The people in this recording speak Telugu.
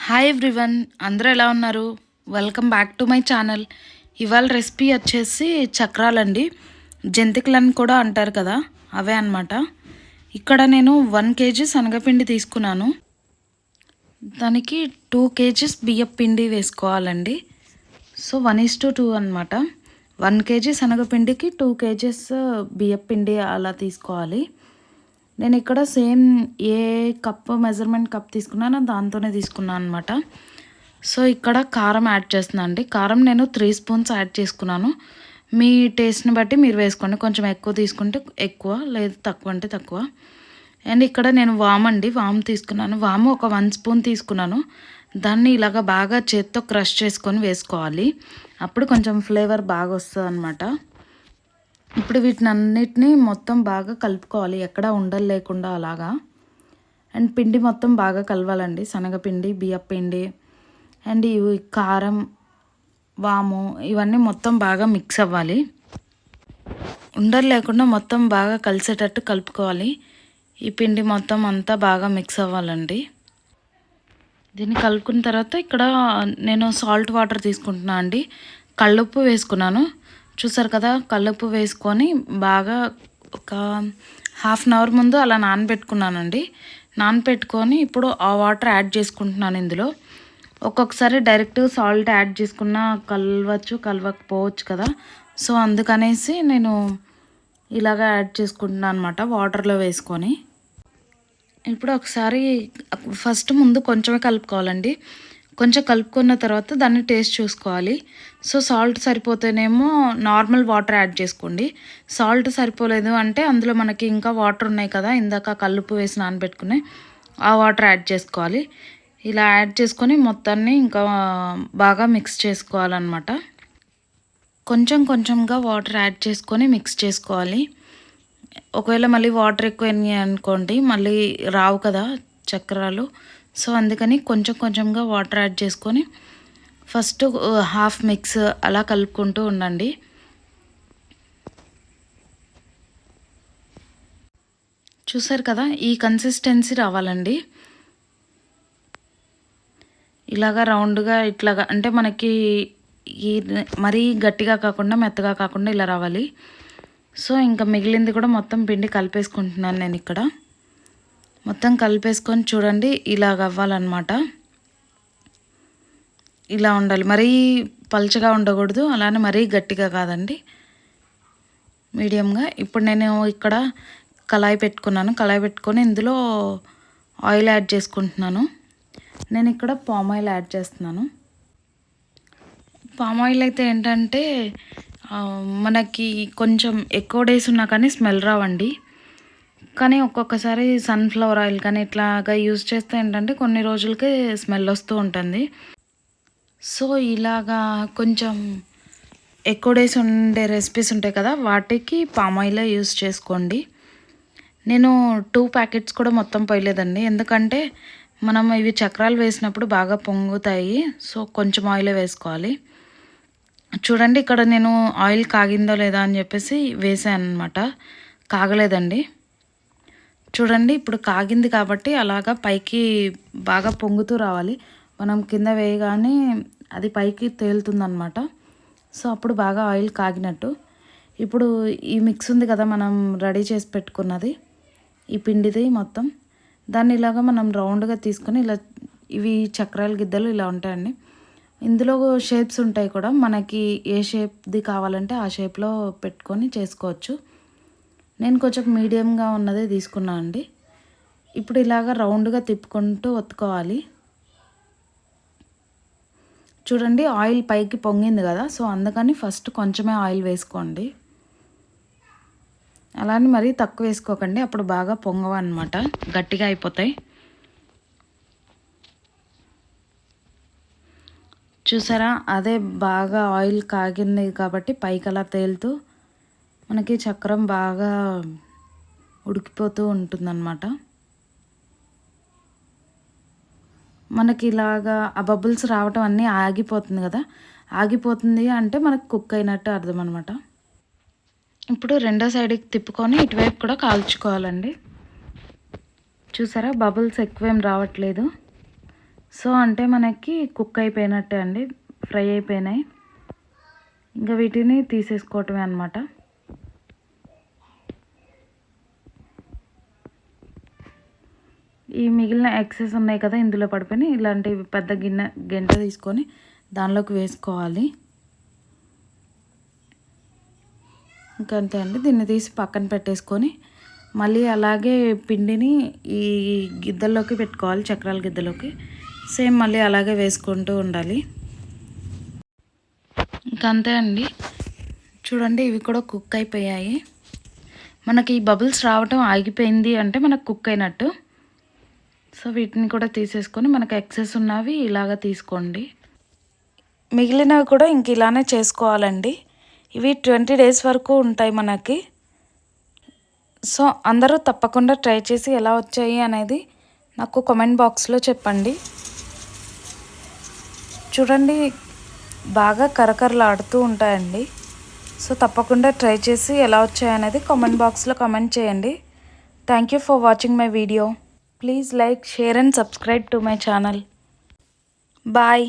హాయ్ ఎవ్రీవన్, అందరూ ఎలా ఉన్నారు? Welcome back to my channel. ఇవాళ రెసిపీ వచ్చేసి చక్రాలండి. జంతికలని కూడా అంటారు కదా, అవే అన్నమాట. ఇక్కడ నేను 1 కేజీ శనగపిండి తీసుకున్నాను. దానికి 2 కేజీస్ బియ్యం పిండి వేసుకోవాలండి. సో 1:2 అనమాట. 1 కేజీ శనగపిండికి 2 కేజీస్ బియ్యం పిండి అలా తీసుకోవాలి. నేను ఇక్కడ సేమ్ ఏ కప్ మెజర్మెంట్ కప్ తీసుకున్నానో దాంతోనే తీసుకున్నాను అనమాట. సో ఇక్కడ కారం యాడ్ చేస్తున్నాను అండి. కారం నేను 3 స్పూన్స్ యాడ్ చేసుకున్నాను. మీ టేస్ట్ని బట్టి మీరు వేసుకోండి. కొంచెం ఎక్కువ తీసుకుంటే ఎక్కువ, లేదు తక్కువ అంటే తక్కువ. అండ్ ఇక్కడ నేను వామ్ తీసుకున్నాను. వాము ఒక 1 స్పూన్ తీసుకున్నాను. దాన్ని ఇలాగ బాగా చేత్తో క్రష్ చేసుకొని వేసుకోవాలి. అప్పుడు కొంచెం ఫ్లేవర్ బాగా వస్తుంది అనమాట. ఇప్పుడు వీటినన్నిటిని మొత్తం బాగా కలుపుకోవాలి, ఎక్కడ ఉండలు లేకుండా అలాగా. అండ్ పిండి మొత్తం బాగా కలవాలండి. శనగపిండి, బియ్యపిండి అండ్ ఇవి కారం, వాము ఇవన్నీ మొత్తం బాగా మిక్స్ అవ్వాలి. ఉండలు లేకుండా మొత్తం బాగా కలిసేటట్టు కలుపుకోవాలి. ఈ పిండి మొత్తం అంతా బాగా మిక్స్ అవ్వాలండి. దీన్ని కలుపుకున్న తర్వాత ఇక్కడ నేను సాల్ట్ వాటర్ తీసుకుంటున్నాను అండి. కళ్ళుప్పు వేసుకున్నాను. చూసారు కదా, కళ్ళుప్పు వేసుకొని బాగా ఒక హాఫ్ అన్ అవర్ ముందు అలా నానబెట్టుకున్నానండి. నానబెట్టుకొని ఇప్పుడు ఆ వాటర్ యాడ్ చేసుకుంటున్నాను ఇందులో. ఒక్కొక్కసారి డైరెక్ట్ సాల్ట్ యాడ్ చేసుకున్న కలవకపోవచ్చు కదా. సో అందుకనేసి నేను ఇలాగ యాడ్ చేసుకుంటున్నాను అనమాట, వాటర్లో వేసుకొని. ఇప్పుడు ఒకసారి ఫస్ట్ ముందు కొంచెమే కలుపుకోవాలండి. కొంచెం కలుపుకున్న తర్వాత దాన్ని టేస్ట్ చూసుకోవాలి. సో సాల్ట్ సరిపోతేనేమో నార్మల్ వాటర్ యాడ్ చేసుకోండి. సాల్ట్ సరిపోలేదు అంటే అందులో మనకి ఇంకా వాటర్ ఉన్నాయి కదా, ఇందాక కల్లుప్పు వేసి నానబెట్టుకుని ఆ వాటర్ యాడ్ చేసుకోవాలి. ఇలా యాడ్ చేసుకొని మొత్తాన్ని ఇంకా బాగా మిక్స్ చేసుకోవాలన్నమాట. కొంచెం కొంచెంగా వాటర్ యాడ్ చేసుకొని మిక్స్ చేసుకోవాలి. ఒకవేళ మళ్ళీ వాటర్ ఎక్కువైనాయి అనుకోండి, మళ్ళీ రావు కదా చక్రాలు. సో అందుకని కొంచెం కొంచెంగా వాటర్ యాడ్ చేసుకొని ఫస్ట్ హాఫ్ మిక్స్ అలా కలుపుకుంటూ ఉండండి. చూసారు కదా, ఈ కన్సిస్టెన్సీ రావాలండి. ఇలాగా రౌండ్గా ఇట్లాగా అంటే మనకి ఈ మరీ గట్టిగా కాకుండా మెత్తగా కాకుండా ఇలా రావాలి. సో ఇంకా మిగిలింది కూడా మొత్తం పిండి కలిపేసుకుంటున్నాను నేను ఇక్కడ. మొత్తం కలిపేసుకొని చూడండి, ఇలాగ అవ్వాలన్నమాట. ఇలా ఉండాలి, మరీ పల్చగా ఉండకూడదు, అలానే మరీ గట్టిగా కాదండి, మీడియంగా. ఇప్పుడు నేను ఇక్కడ కళాయి పెట్టుకొని ఇందులో ఆయిల్ యాడ్ చేసుకుంటున్నాను. నేను ఇక్కడ పామ్ ఆయిల్ యాడ్ చేస్తున్నాను. పామ్ ఆయిల్ అయితే ఏంటంటే మనకి కొంచెం ఎక్కువ డేస్ ఉన్నా కానీ స్మెల్ రావండి. కానీ ఒక్కొక్కసారి సన్ఫ్లవర్ ఆయిల్ కానీ ఇట్లాగా యూజ్ చేస్తే ఏంటంటే కొన్ని రోజులకే స్మెల్ వస్తూ ఉంటుంది. సో ఇలాగా కొంచెం ఎక్కువ డేస్ ఉండే రెసిపీస్ ఉంటాయి కదా, వాటికి పామ్ ఆయిల్ యూజ్ చేసుకోండి. నేను 2 ప్యాకెట్స్ కూడా మొత్తం పోయలేదండి, ఎందుకంటే మనం ఇవి చక్రాలు వేసినప్పుడు బాగా పొంగుతాయి. సో కొంచెం ఆయిలే వేసుకోవాలి. చూడండి, ఇక్కడ నేను ఆయిల్ కాగిందో లేదా అని చెప్పేసి వేసాను అనమాట. కాగలేదండి. చూడండి, ఇప్పుడు కాగింది కాబట్టి అలాగా పైకి బాగా పొంగుతూ రావాలి. మనం కింద వేయగానే అది పైకి తేలుతుందన్నమాట. సో అప్పుడు బాగా ఆయిల్ కాగినట్టు. ఇప్పుడు ఈ మిక్స్ ఉంది కదా మనం రెడీ చేసి పెట్టుకున్నది, ఈ పిండిది మొత్తం, దాన్ని ఇలాగా మనం రౌండ్గా తీసుకొని ఇలా, ఇవి చక్రాల గిద్దలు ఇలా ఉంటాయండి. ఇందులో షేప్స్ ఉంటాయి కూడా, మనకి ఏ షేప్ది కావాలంటే ఆ షేప్లో పెట్టుకొని చేసుకోవచ్చు. నేను కొంచెం మీడియంగా ఉన్నదే తీసుకున్నాను అండి. ఇప్పుడు ఇలాగ రౌండ్గా తిప్పుకుంటూ ఒత్తుకోవాలి. చూడండి, ఆయిల్ పైకి పొంగింది కదా, సో అందుకని ఫస్ట్ కొంచెమే ఆయిల్ వేసుకోండి. అలానే మరీ తక్కువ వేసుకోకండి, అప్పుడు బాగా పొంగవన్నమాట, గట్టిగా అయిపోతాయి. చూసారా, అదే బాగా ఆయిల్ కాగింది కాబట్టి పైకి అలా తేలుతూ మనకి చక్రం బాగా ఉడికిపోతూ ఉంటుందన్నమాట. మనకి ఇలాగా ఆ బబుల్స్ రావటం అన్నీ ఆగిపోతుంది కదా, ఆగిపోతుంది అంటే మనకు కుక్ అయినట్టు అర్థం అనమాట. ఇప్పుడు రెండో సైడ్కి తిప్పుకొని ఇటువైపు కూడా కాల్చుకోవాలండి. చూసారా, బబుల్స్ ఎక్కువేం రావట్లేదు. సో అంటే మనకి కుక్ అయిపోయినట్టే అండి, ఫ్రై అయిపోయినాయి. ఇంకా వీటిని తీసేసుకోవటమే అన్నమాట. ఈ మిగిలిన ఎక్సెస్ ఉన్నాయి కదా ఇందులో పడిపోయి, ఇలాంటి పెద్ద గంట తీసుకొని దానిలోకి వేసుకోవాలి. ఇంకంతే అండి. దీన్ని తీసి పక్కన పెట్టేసుకొని మళ్ళీ అలాగే పిండిని ఈ గిద్దల్లోకి పెట్టుకోవాలి, చక్రాల గిద్దలోకి. సేమ్ మళ్ళీ అలాగే వేసుకుంటూ ఉండాలి. ఇంకంతే అండి. చూడండి ఇవి కూడా కుక్ అయిపోయాయి. మనకి ఈ బబుల్స్ రావటం ఆగిపోయింది అంటే మనకు కుక్ అయినట్టు. సో వీటిని కూడా తీసేసుకొని మనకు ఎక్సెస్ ఉన్నవి ఇలాగ తీసుకోండి. మిగిలినవి కూడా ఇంక ఇలానే చేసుకోవాలండి. ఇవి 20 days వరకు ఉంటాయి మనకి. సో అందరూ తప్పకుండా ట్రై చేసి ఎలా వచ్చాయి అనేది నాకు కామెంట్ బాక్స్లో చెప్పండి. చూడండి బాగా కరకరలాడుతూ ఉంటాయండి. సో తప్పకుండా ట్రై చేసి ఎలా వచ్చాయి అనేది కామెంట్ బాక్స్లో కామెంట్ చేయండి. Thank you for watching my video. Please like, share and subscribe to my channel. Bye.